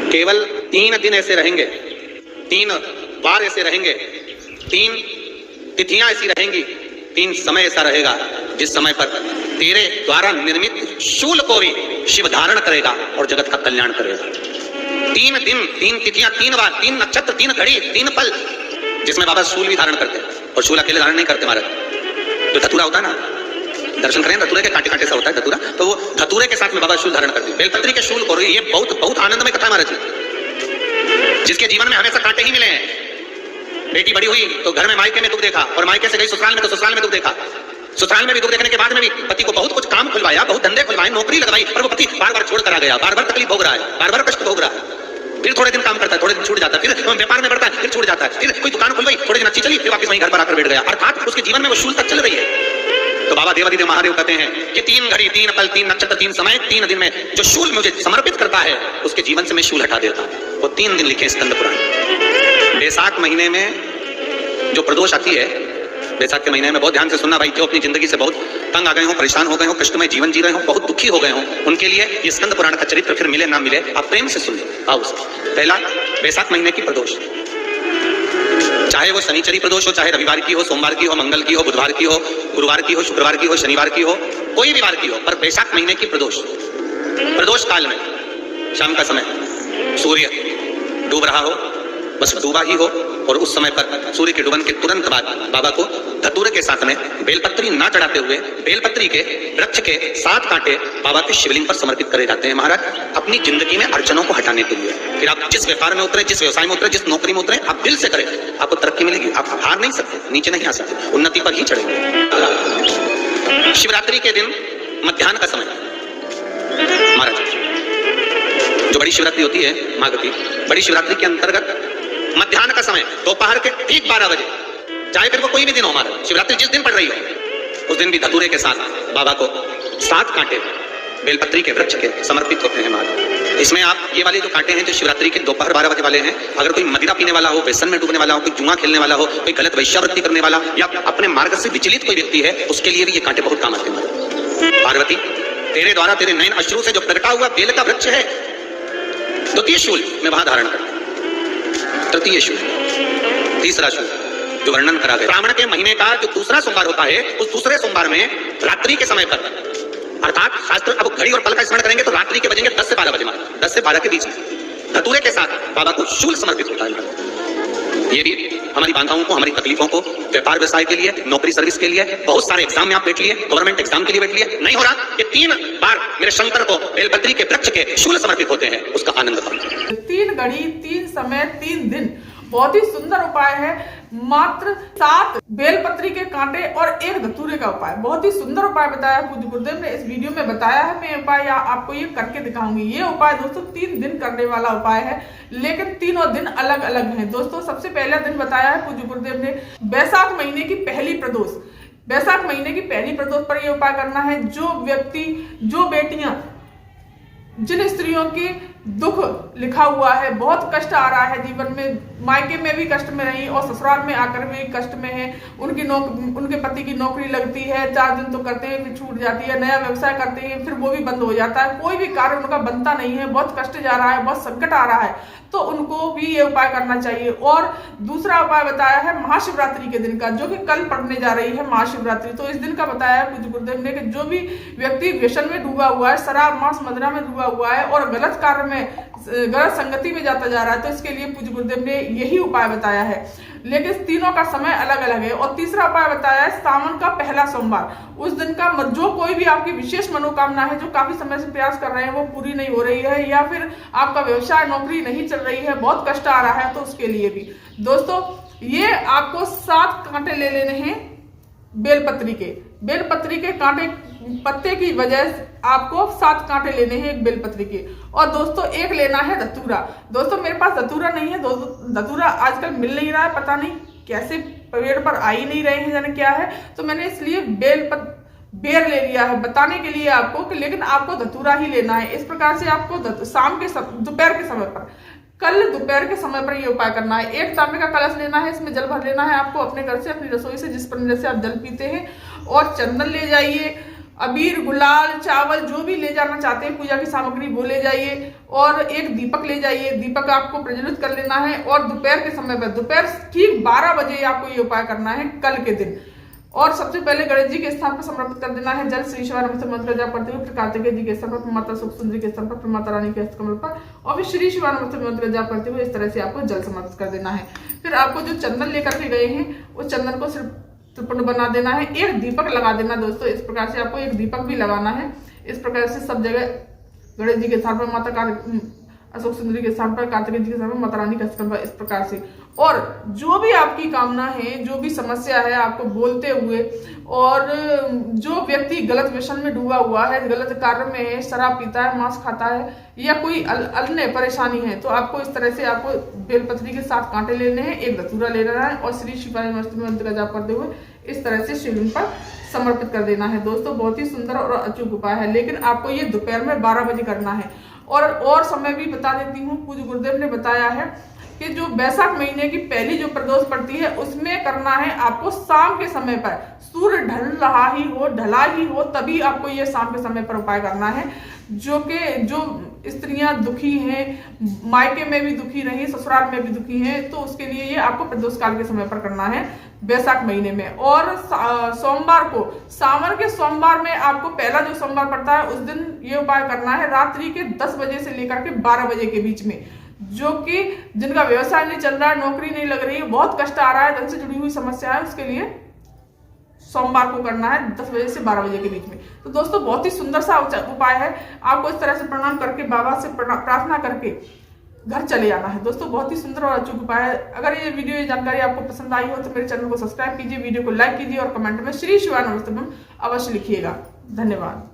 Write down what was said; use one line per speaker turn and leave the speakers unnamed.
केवल 3 दिन ऐसे रहेंगे, 3 बार ऐसे रहेंगे, 3 तिथियां ऐसी रहेंगी, 3 समय ऐसा रहेगा जिस समय पर तेरे द्वारा निर्मित शूल को भी शिव धारण करेगा और जगत का कल्याण करेगा। 3 दिन, 3 तिथियां, 3 बार, 3 नक्षत्र, 3 घड़ी, 3 पल, जिसमें बाबा शूल भी धारण करते हैं। और शूल अकेले धारण नहीं करते महाराज, जो धतूरा होता है ना, दर्शन करें धतूरे के कांटे कांटे सा होता है धतूरा, तो वो धतूरे के साथ में बाबा शूल धारण करते हैं। बेलपत्री के शूल को, ये बहुत आनंदमय कथा महाराज जी, जिसके जीवन में हमेशा कांटे ही मिले हैं। बेटी बड़ी हुई तो घर में मायके में दुख देखा, और मायके से गई ससुराल में तो ससुराल में दुख देखा। ससुराल में भी दुख देखने के बाद में भी पति को बहुत कुछ काम खुलवाया, बहुत धंधे खुलवाए, नौकरी लगवाई, और वो पति बार बार छोड़ कर आ गया, बार बार तकलीफ भोग रहा है, बार बार कष्ट भोग रहा है। फिर थोड़े दिन काम करता है, थोड़े दिन छूट जाता है, फिर व्यापार में बढ़ता है, फिर छूट जाता है, फिर कोई दुकान खुलवाई, थोड़े दिन अच्छी चली, फिर वापस वहीं घर पर आकर बैठ गया। अर्थात उसके जीवन में वो शूल तक चल रही है। तो बाबा देवादिदेव महादेव कहते हैं कि 3 घड़ी, 3 पल, 3 नक्षत्र, 3 समय, 3 दिन में जो शूल मुझे समर्पित करता है उसके जीवन से मैं शूल हटा देता हूं। वो 3 दिन लिखे स्कंद पुराण। बैसाख महीने में जो प्रदोष आती है, बैसाख के महीने में बहुत ध्यान से सुनना भाई, जो अपनी जिंदगी से बहुत तंग आ गए हो, परेशान हो गए हो, कष्टमय जीवन जी रहे हो, बहुत दुखी हो गए हो, उनके लिए ये स्कंद पुराण का चरित्र फिर मिले ना मिले, आप प्रेम से सुन लो। आओ, पहला बैसाख महीने की प्रदोष, चाहे वो शनिचरी प्रदोष हो, चाहे रविवार की हो, सोमवार की हो, मंगल की हो, बुधवार की हो, गुरुवार की हो, शुक्रवार की हो, शनिवार की हो, कोई भी वार की हो, पर बैसाख महीने की प्रदोष, प्रदोष काल में शाम का समय सूर्य डूब रहा हो, बस डूबा ही हो, और उस समय पर सूर्य के डूबन के तुरंत बाद बाबा को धतूरे के साथ में बेलपत्री ना चढ़ाते हुए बेलपत्री के वृक्ष के 7 कांटे बाबा के शिवलिंग पर समर्पित करे जाते हैं महाराज, अपनी जिंदगी में अड़चनों को हटाने के लिए। फिर आप जिस व्यापार में उतरे, जिस व्यवसाय में उतरे, जिस नौकरी में उतरे, आप दिल से करें, आपको तरक्की मिलेगी। आप हार नहीं सकते, नीचे नहीं आ सकते, उन्नति पर ही चढ़ेंगे। शिवरात्रि के दिन मध्याह्न का समय महाराज, जो बड़ी शिवरात्रि होती है माघ की, बड़ी शिवरात्रि के अंतर्गत मध्याह्न का समय दोपहर के ठीक 12 बजे, चाहे फिर वो कोई भी दिन हो हमारा, शिवरात्रि जिस दिन पड़ रही हो उस दिन भी धतूरे के साथ बाबा को 7 कांटे बेलपत्री के वृक्ष के समर्पित होते हैं महाराज। इसमें आप ये वाले जो कांटे हैं जो शिवरात्रि के दोपहर 12 बजे वाले हैं, अगर कोई मदिरा पीने वाला हो, व्यसन में डूबने वाला हो, कोई जुआ खेलने वाला हो, कोई गलत वैश्यावृत्ति करने वाला या अपने मार्ग से विचलित कोई व्यक्ति है, उसके लिए भी ये कांटे बहुत काम आते हैं। पार्वती, तेरे द्वारा तेरे नयन अश्रु से जो प्रकटा हुआ बेल का वृक्ष है, द्वितीय शूल मैं वहां धारण करता, तृतीय शूल, तीसरा शूल जो वर्णन करा गया। श्रावण के महीने का जो दूसरा सोमवार होता है, उस दूसरे सोमवार में रात्रि के समय पर, अर्थात शास्त्र अब घड़ी और पल का स्मरण करेंगे तो रात्रि के बजेंगे 10 से 12 बजे, 10 से 12 के बीच में धतूरे के साथ बाबा को शूल समर्पित होता है। ये भी हमारी बाधाओं को, हमारी तकलीफों को, व्यापार व्यवसाय के लिए, नौकरी सर्विस के लिए, बहुत सारे एग्जाम में आप बैठ लिए, गवर्नमेंट एग्जाम के लिए बैठ लिए, नहीं हो रहा, ये 3 बार मेरे शंकर को बेलपत्री के वृक्ष के शूल समर्पित होते हैं, उसका आनंद पाओ।
3 घड़ी, 3 समय, 3 दिन, बहुत ही सुंदर उपाय है। मात्र 7 बेलपत्री के कांटे और 1 धतूरे का उपाय, बहुत ही सुंदर उपाय बताया पूज्य गुरुदेव ने, इस वीडियो में बताया है। मैं उपाय आपको ये करके दिखाऊंगी। ये उपाय दोस्तों 3 दिन करने वाला उपाय है, लेकिन तीनों दिन अलग अलग हैं दोस्तों। सबसे पहला दिन बताया है पूज्य गुरुदेव ने बैसाख महीने की पहली प्रदोष, बैसाख महीने की पहली प्रदोष पर यह उपाय करना है। जो व्यक्ति, जो बेटियां, जिन स्त्रियों की दुख लिखा हुआ है, बहुत कष्ट आ रहा है जीवन में, मायके में भी कष्ट में रही और ससुराल में आकर भी कष्ट में है, उनके पति की नौकरी लगती है, 4 दिन तो करते हैं फिर छूट जाती है, नया व्यवसाय करते हैं फिर वो भी बंद हो जाता है, कोई भी कार्य उनका बनता नहीं है, बहुत कष्ट जा रहा है, बहुत संकट आ रहा है, तो उनको भी ये उपाय करना चाहिए। और दूसरा उपाय बताया है महाशिवरात्रि के दिन का, जो कि कल पड़ने जा रही है महाशिवरात्रि। तो इस दिन का बताया है पूज्य गुरुदेव ने कि जो भी व्यक्ति व्यसन में डूबा हुआ है, शराब मांस मदिरा में डूबा हुआ है और गलत कार्य में, गलत संगति में जाता जा रहा है, तो इसके लिए पूज्य गुरुदेव ने यही उपाय बताया है। लेकिन तीनों का समय अलग अलग है। और तीसरा उपाय बताया है सावन का पहला सोमवार, उस दिन का जो कोई भी आपकी विशेष मनोकामना है, जो काफी समय से प्रयास कर रहे हैं, वो पूरी नहीं हो रही है, या फिर आपका व्यवसाय नौकरी नहीं चल रही है, बहुत कष्ट आ रहा है, तो उसके लिए भी दोस्तों ये आपको 7 कांटे ले लेने हैं बेलपत्री के। बेलपत्री के कांटे, पत्ते की वजह से आपको 7 कांटे लेने हैं एक बेलपत्री के। और दोस्तों 1 लेना है धतूरा। दोस्तों मेरे पास धतूरा नहीं है, धतूरा आजकल मिल नहीं रहा है, पता नहीं कैसे पेड़ पर आ ही नहीं रहे हैं, जाने क्या है, तो मैंने इसलिए बेर ले लिया है बताने के लिए आपको कि, लेकिन आपको धतूरा ही लेना है। इस प्रकार से आपको शाम के दोपहर के समय पर, कल दोपहर के समय पर यह उपाय करना है। 1 तांबे का कलश लेना है, इसमें जल भर लेना है आपको अपने घर से, अपनी रसोई से, जिस पर जैसे आप जल पीते हैं, और चंदन ले जाइए अबीर, गुलाल, चावल जो भी ले जाना चाहते हैं पूजा की सामग्री वो ले जाइए और एक दीपक ले जाइए। दीपक आपको प्रज्वलित कर लेना है और दोपहर के समय पर, दोपहर ठीक 12 बजे आपको ये उपाय करना है कल के दिन। और सबसे पहले गणेश जी के स्थान पर समर्पित कर देना है जल। श्री शिवाय नमः मंत्र जाप करते हुए फिर कार्तिकेय जी के स्थान पर, माता सुख सुंदरी के स्थान पर, फिर माता रानी के हस्तकमल पर और फिर श्री शिवाय नमः मंत्र जाप करते हुए इस तरह से आपको जल समर्पित कर देना है। फिर आपको जो चंदन लेकर के गए हैं उस चंदन को सिर्फ त्रिपुंड बना देना है। एक दीपक लगा देना दोस्तों, इस प्रकार से आपको एक दीपक भी लगाना है। इस प्रकार से सब जगह गणेश जी के स्थान पर, माता का अशोक सुंदरी के स्थान पर, कार्तिकेय जी के स्थान पर, माता रानी के स्थान पर, इस प्रकार से। और जो भी आपकी कामना है, जो भी समस्या है आपको बोलते हुए, और जो व्यक्ति गलत व्यसन में डूबा हुआ है, गलत कार्य में है, शराब पीता है, मांस खाता है या कोई अन्य परेशानी है, तो आपको इस तरह से आपको बेलपत्री के 7 कांटे लेने हैं, एक धतूरा ले लेना है और श्री शिवाय मंत्र का जाप करते हुए इस तरह से शिवलिंग पर समर्पित कर देना है। दोस्तों बहुत ही सुंदर और अचूक उपाय है, लेकिन आपको ये दोपहर में 12 बजे करना है। और समय भी बता देती हूँ, पूज्य गुरुदेव ने बताया है कि जो वैशाख महीने की पहली जो प्रदोष पड़ती है उसमें करना है आपको शाम के समय पर, सूर्य ढला ही हो तभी आपको ये शाम के समय पर उपाय करना है। जो स्त्रियां दुखी हैं, मायके में भी दुखी रही, ससुराल में भी दुखी हैं, तो उसके लिए ये आपको प्रदोष काल के समय पर करना है वैशाख महीने में। और सोमवार को, सावन के सोमवार में आपको पहला जो सोमवार पड़ता है उस दिन ये उपाय करना है रात्रि के 10 बजे से लेकर के 12 बजे के बीच में। जो कि जिनका व्यवसाय नहीं चल रहा है, नौकरी नहीं लग रही है, बहुत कष्ट आ रहा है, धन से जुड़ी हुई समस्या है, उसके लिए सोमवार को करना है 10 बजे से 12 बजे के बीच में। तो दोस्तों बहुत ही सुंदर सा उपाय है। आपको इस तरह से प्रणाम करके, बाबा से प्रार्थना करके घर चले आना है। दोस्तों बहुत ही सुंदर और अचूक उपाय है। अगर ये वीडियो, ये जानकारी आपको पसंद आई हो तो मेरे चैनल को सब्सक्राइब कीजिए, वीडियो को लाइक कीजिए और कमेंट में श्री शिवाय नमः अवश्य लिखिएगा। धन्यवाद।